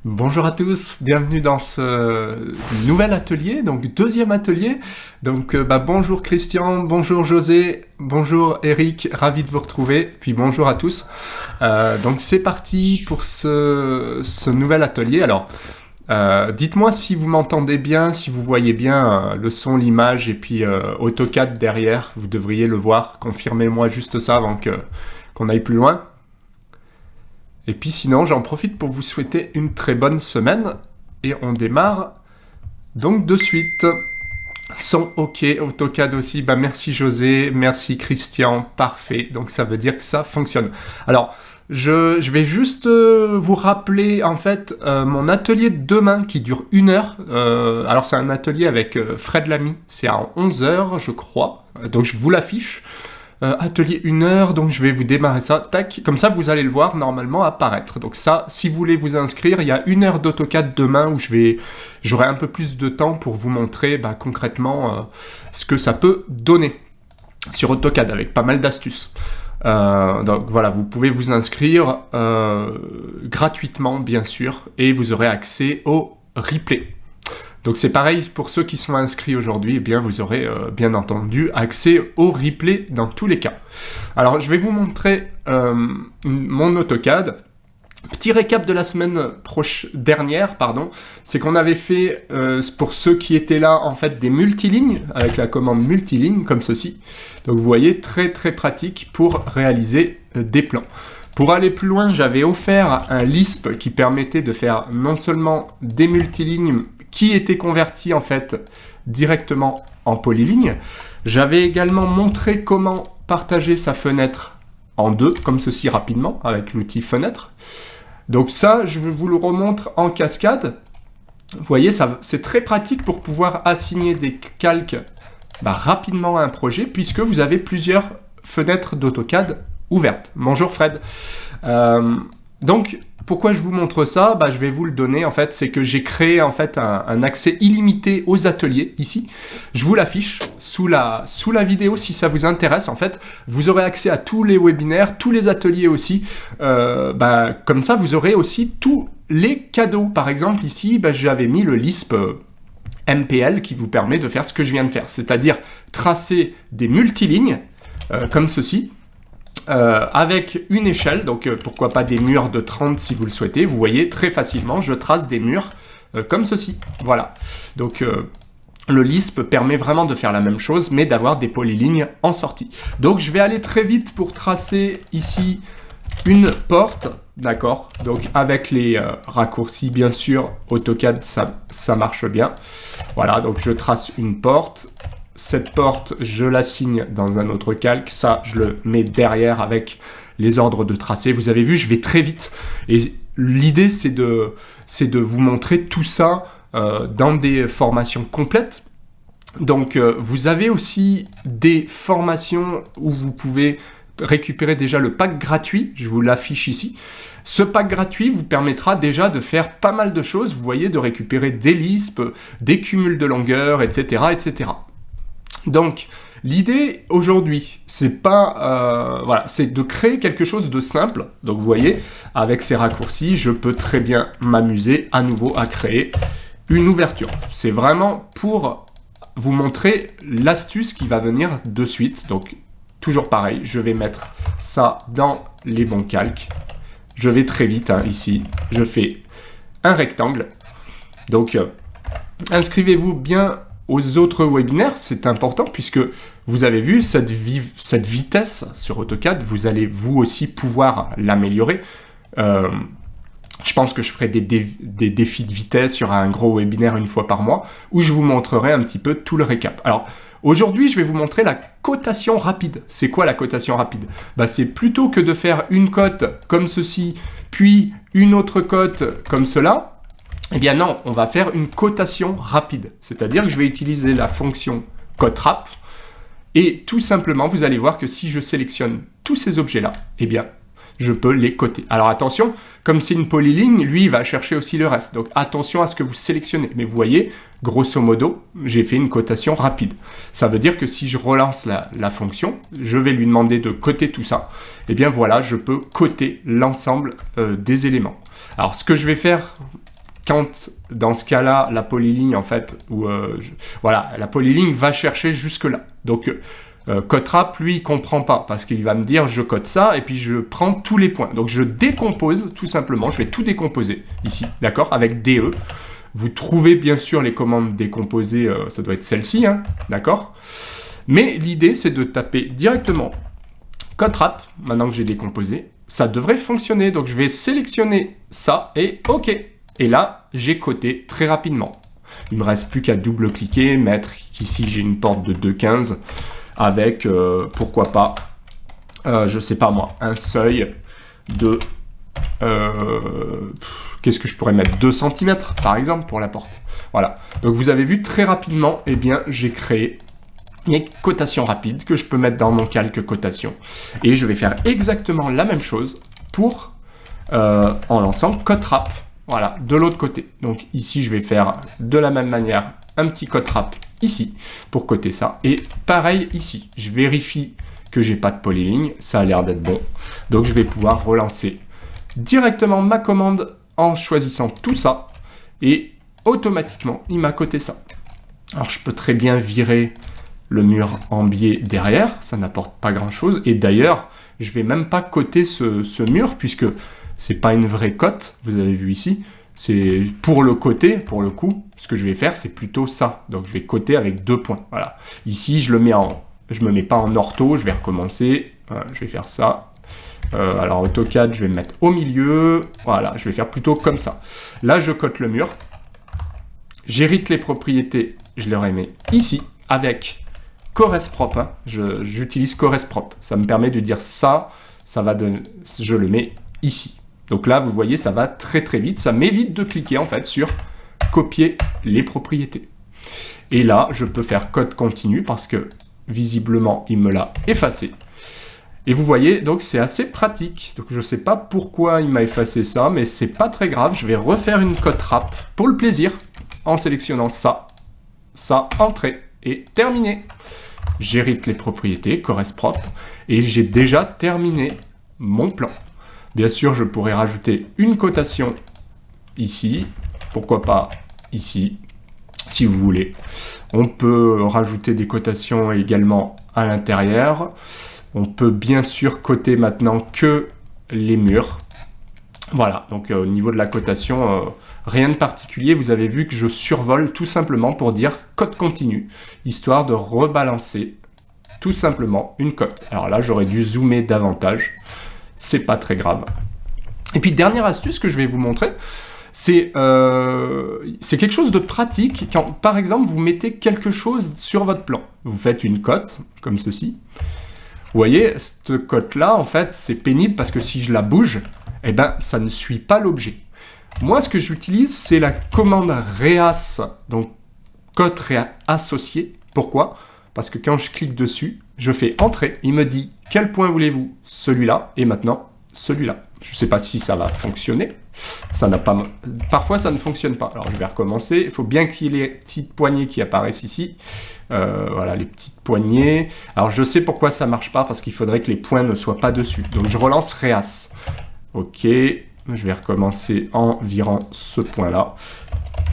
Bonjour à tous, bienvenue dans ce nouvel atelier, donc deuxième atelier. Donc bonjour Christian, bonjour José, bonjour Eric, ravi de vous retrouver, puis bonjour à tous. Donc c'est parti pour ce nouvel atelier. Alors, dites-moi si vous m'entendez bien, si vous voyez bien le son, l'image et puis AutoCAD derrière, vous devriez le voir. Confirmez-moi juste ça avant qu'on aille plus loin. Et puis sinon, j'en profite pour vous souhaiter une très bonne semaine. Et on démarre donc de suite. Son OK, AutoCAD aussi. Merci José, merci Christian, parfait. Donc ça veut dire que ça fonctionne. Alors, je vais juste vous rappeler en fait mon atelier de demain qui dure 1 heure. Alors c'est un atelier avec Fred Lamy. C'est à 11 heures, je crois. Donc je vous l'affiche. Atelier 1 heure, donc je vais vous démarrer ça, tac, comme ça vous allez le voir normalement apparaître. Donc ça, si vous voulez vous inscrire, il y a 1 heure d'AutoCAD demain où j'aurai un peu plus de temps pour vous montrer concrètement ce que ça peut donner sur AutoCAD avec pas mal d'astuces. Donc voilà, vous pouvez vous inscrire gratuitement bien sûr et vous aurez accès au replay. Donc c'est pareil pour ceux qui sont inscrits aujourd'hui, eh bien vous aurez bien entendu accès au replay dans tous les cas. Alors je vais vous montrer mon AutoCAD. Petit récap de la semaine dernière, c'est qu'on avait fait, pour ceux qui étaient là, en fait, des multilignes, avec la commande multiligne, comme ceci. Donc vous voyez, très très pratique pour réaliser des plans. Pour aller plus loin, j'avais offert un Lisp qui permettait de faire non seulement des multilignes qui étaient convertis en fait directement en polyligne. J'avais également montré comment partager sa fenêtre en deux, comme ceci rapidement, avec l'outil fenêtre. Donc ça, je vous le remontre en cascade. Vous voyez, c'est très pratique pour pouvoir assigner des calques rapidement à un projet, puisque vous avez plusieurs fenêtres d'AutoCAD ouvertes. Bonjour Fred. Donc, pourquoi je vous montre ça? Je vais vous le donner, en fait, c'est que j'ai créé, en fait, un accès illimité aux ateliers, ici. Je vous l'affiche sous la vidéo, si ça vous intéresse, en fait. Vous aurez accès à tous les webinaires, tous les ateliers aussi. Comme ça, vous aurez aussi tous les cadeaux. Par exemple, ici, j'avais mis le Lisp MPL qui vous permet de faire ce que je viens de faire, c'est-à-dire tracer des multilignes, comme ceci, avec une échelle, donc pourquoi pas des murs de 30 si vous le souhaitez. Vous voyez très facilement, je trace des murs comme ceci. Voilà. Donc le Lisp permet vraiment de faire la même chose, mais d'avoir des polylignes en sortie. Donc je vais aller très vite pour tracer ici une porte, d'accord. Donc avec les raccourcis, bien sûr, AutoCAD, ça marche bien. Voilà, donc je trace une porte. Cette porte, je l'assigne dans un autre calque. Ça, je le mets derrière avec les ordres de tracé. Vous avez vu, je vais très vite. Et l'idée, c'est de vous montrer tout ça dans des formations complètes. Donc, vous avez aussi des formations où vous pouvez récupérer déjà le pack gratuit. Je vous l'affiche ici. Ce pack gratuit vous permettra déjà de faire pas mal de choses. Vous voyez, de récupérer des Lisp, des cumuls de longueur, etc., etc. Donc, l'idée aujourd'hui, c'est de créer quelque chose de simple. Donc, vous voyez, avec ces raccourcis, je peux très bien m'amuser à nouveau à créer une ouverture. C'est vraiment pour vous montrer l'astuce qui va venir de suite. Donc, toujours pareil, je vais mettre ça dans les bons calques. Je vais très vite ici. Je fais un rectangle. Donc, inscrivez-vous bien aux autres webinaires, c'est important puisque vous avez vu cette vitesse sur AutoCAD, vous allez vous aussi pouvoir l'améliorer. Je pense que je ferai des défis de vitesse, il y aura un gros webinaire 1 fois par mois où je vous montrerai un petit peu tout le récap. Alors aujourd'hui, je vais vous montrer la cotation rapide. C'est quoi la cotation rapide? C'est plutôt que de faire une cote comme ceci, puis une autre cote comme cela. Eh bien non, on va faire une cotation rapide. C'est-à-dire que je vais utiliser la fonction coterap et tout simplement, vous allez voir que si je sélectionne tous ces objets-là, eh bien, je peux les coter. Alors attention, comme c'est une polyligne, lui, il va chercher aussi le reste. Donc attention à ce que vous sélectionnez. Mais vous voyez, grosso modo, j'ai fait une cotation rapide. Ça veut dire que si je relance la fonction, je vais lui demander de coter tout ça. Eh bien voilà, je peux coter l'ensemble des éléments. Alors ce que je vais faire quand, dans ce cas-là, la polyligne, en fait, voilà, la polyligne va chercher jusque-là. Donc, CodeWrap, lui, il comprend pas, parce qu'il va me dire, je code ça, et puis je prends tous les points. Donc, je décompose, tout simplement, je vais tout décomposer, ici, d'accord, avec DE. Vous trouvez, bien sûr, les commandes décomposées, ça doit être celle-ci, hein, d'accord. Mais l'idée, c'est de taper directement CodeWrap, maintenant que j'ai décomposé, ça devrait fonctionner. Donc, je vais sélectionner ça et OK. Et là, j'ai codé très rapidement. Il me reste plus qu'à double-cliquer, mettre qu'ici, j'ai une porte de 2.15 avec, pourquoi pas, je sais pas moi, un seuil de, qu'est-ce que je pourrais mettre, 2 cm, par exemple, pour la porte. Voilà. Donc, vous avez vu, très rapidement, eh bien, j'ai créé mes cotations rapides que je peux mettre dans mon calque cotation. Et je vais faire exactement la même chose pour en lançant CodeWrap. Voilà, de l'autre côté. Donc ici, je vais faire de la même manière un petit CodeWrap ici pour coter ça. Et pareil ici, je vérifie que j'ai pas de polyligne. Ça a l'air d'être bon. Donc je vais pouvoir relancer directement ma commande en choisissant tout ça. Et automatiquement, il m'a coté ça. Alors je peux très bien virer le mur en biais derrière, ça n'apporte pas grand chose, et d'ailleurs, je vais même pas coter ce mur, puisque c'est pas une vraie cote, vous avez vu ici, c'est pour le côté, pour le coup, ce que je vais faire, c'est plutôt ça, donc je vais coter avec 2 points, voilà. Ici, je me mets pas en ortho, je vais recommencer, voilà, je vais faire ça, alors AutoCAD, je vais me mettre au milieu, voilà, je vais faire plutôt comme ça. Là, je cote le mur, j'hérite les propriétés, je les remets ici, avec CoresProp, hein. J'utilise CoresProp. Ça me permet de dire ça va donner, je le mets ici. Donc là, vous voyez, ça va très très vite. Ça m'évite de cliquer en fait sur copier les propriétés. Et là, je peux faire code continu parce que visiblement, il me l'a effacé. Et vous voyez, donc c'est assez pratique. Donc je ne sais pas pourquoi il m'a effacé ça, mais c'est pas très grave. Je vais refaire une CodeWrap pour le plaisir en sélectionnant ça, entrée et terminé. J'hérite les propriétés, CoresProp, et j'ai déjà terminé mon plan. Bien sûr, je pourrais rajouter une cotation ici, pourquoi pas ici, si vous voulez. On peut rajouter des cotations également à l'intérieur. On peut bien sûr coter maintenant que les murs. Voilà, donc au niveau de la cotation, rien de particulier. Vous avez vu que je survole tout simplement pour dire code continu, histoire de rebalancer tout simplement une cote. Alors là, j'aurais dû zoomer davantage. C'est pas très grave. Et puis, dernière astuce que je vais vous montrer, c'est quelque chose de pratique quand, par exemple, vous mettez quelque chose sur votre plan. Vous faites une cote, comme ceci. Vous voyez, cette cote-là, en fait, c'est pénible parce que si je la bouge, eh ben, ça ne suit pas l'objet. Moi, ce que j'utilise, c'est la commande reas, donc cote associé. Pourquoi? Parce que quand je clique dessus, je fais entrer, il me dit quel point voulez-vous? Celui-là, et maintenant celui-là. Je ne sais pas si ça va fonctionner. Ça n'a pas... Parfois, ça ne fonctionne pas. Alors, je vais recommencer. Il faut bien qu'il y ait les petites poignées qui apparaissent ici. Voilà, les petites poignées. Alors, je sais pourquoi ça ne marche pas, parce qu'il faudrait que les points ne soient pas dessus. Donc, je relance reas. OK. Je vais recommencer en virant ce point-là.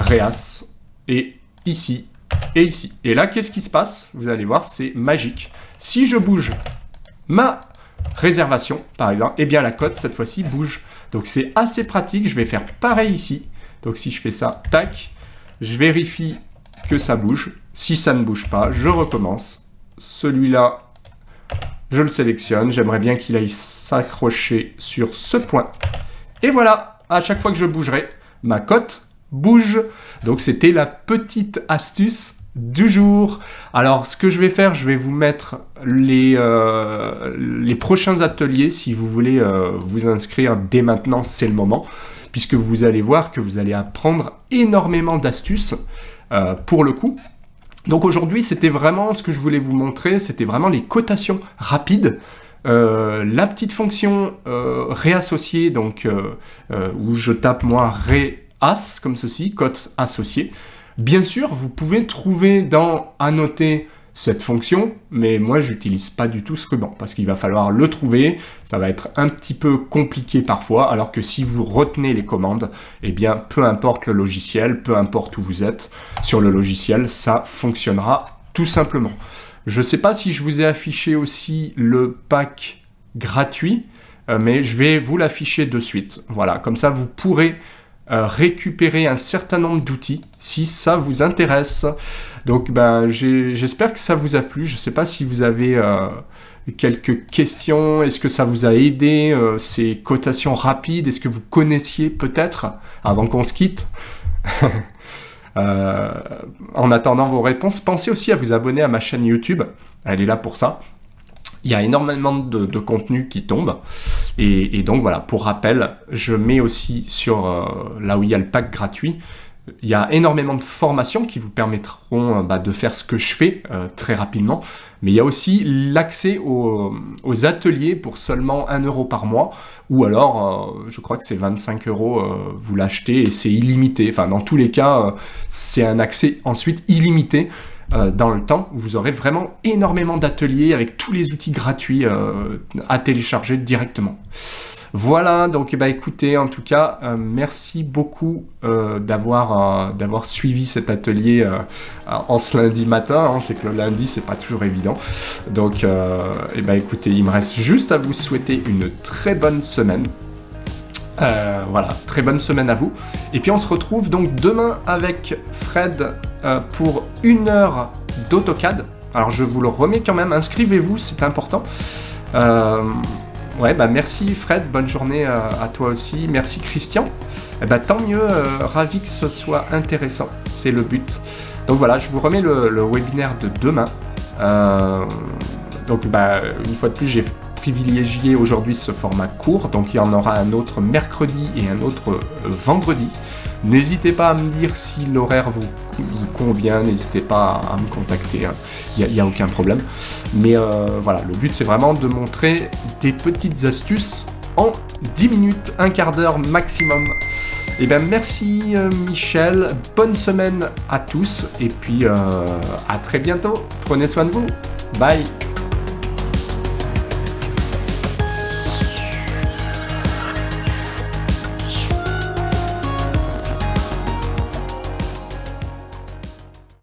Reas. Et ici. Et ici. Et là, qu'est-ce qui se passe? Vous allez voir, c'est magique. Si je bouge ma réservation, par exemple, eh bien la cote, cette fois-ci, bouge. Donc c'est assez pratique. Je vais faire pareil ici. Donc si je fais ça, tac, je vérifie que ça bouge. Si ça ne bouge pas, je recommence. Celui-là, je le sélectionne. J'aimerais bien qu'il aille s'accrocher sur ce point. Et voilà, à chaque fois que je bougerai, ma cote bouge. Donc c'était la petite astuce du jour. Alors ce que je vais faire, je vais vous mettre les prochains ateliers. Si vous voulez vous inscrire dès maintenant, c'est le moment, puisque vous allez voir que vous allez apprendre énormément d'astuces pour le coup. Donc aujourd'hui, c'était vraiment ce que je voulais vous montrer, c'était vraiment les cotations rapides. La petite fonction réassociée, donc où je tape moi réas comme ceci, cote associée. Bien sûr, vous pouvez trouver dans annoter cette fonction, mais moi j'utilise pas du tout ce ruban parce qu'il va falloir le trouver, ça va être un petit peu compliqué parfois, alors que si vous retenez les commandes, eh bien peu importe le logiciel, peu importe où vous êtes sur le logiciel, ça fonctionnera tout simplement. Je sais pas si je vous ai affiché aussi le pack gratuit, mais je vais vous l'afficher de suite. Voilà, comme ça vous pourrez récupérer un certain nombre d'outils si ça vous intéresse. Donc j'espère que ça vous a plu. Je ne sais pas si vous avez quelques questions. Est-ce que ça vous a aidé ces cotations rapides? Est-ce que vous connaissiez peut-être avant qu'on se quitte? En attendant vos réponses, pensez aussi à vous abonner à ma chaîne YouTube. Elle est là pour ça. Il y a énormément de contenu qui tombe. Et donc voilà, pour rappel, je mets aussi sur là où il y a le pack gratuit, il y a énormément de formations qui vous permettront de faire ce que je fais très rapidement. Mais il y a aussi l'accès aux ateliers pour seulement 1 € par mois. Ou alors, je crois que c'est 25 €, vous l'achetez et c'est illimité. Enfin, dans tous les cas, c'est un accès ensuite illimité. Dans le temps, vous aurez vraiment énormément d'ateliers avec tous les outils gratuits à télécharger directement. Voilà, donc écoutez, en tout cas, merci beaucoup d'avoir suivi cet atelier en ce lundi matin. Hein, c'est que le lundi, c'est pas toujours évident. Donc, écoutez, il me reste juste à vous souhaiter une très bonne semaine. Voilà, très bonne semaine à vous. Et puis on se retrouve donc demain avec Fred pour 1 heure d'AutoCAD. Alors je vous le remets quand même, inscrivez-vous, c'est important. Merci Fred, bonne journée à toi aussi. Merci Christian. Tant mieux, ravi que ce soit intéressant, c'est le but. Donc voilà, je vous remets le webinaire de demain. Une fois de plus, j'ai privilégié aujourd'hui ce format court, donc il y en aura un autre mercredi et un autre vendredi. N'hésitez pas à me dire si l'horaire vous convient, n'hésitez pas à me contacter, il n'y a aucun problème. Mais voilà, le but c'est vraiment de montrer des petites astuces en 10 minutes, un quart d'heure maximum. Merci Michel, bonne semaine à tous et puis à très bientôt, prenez soin de vous, bye.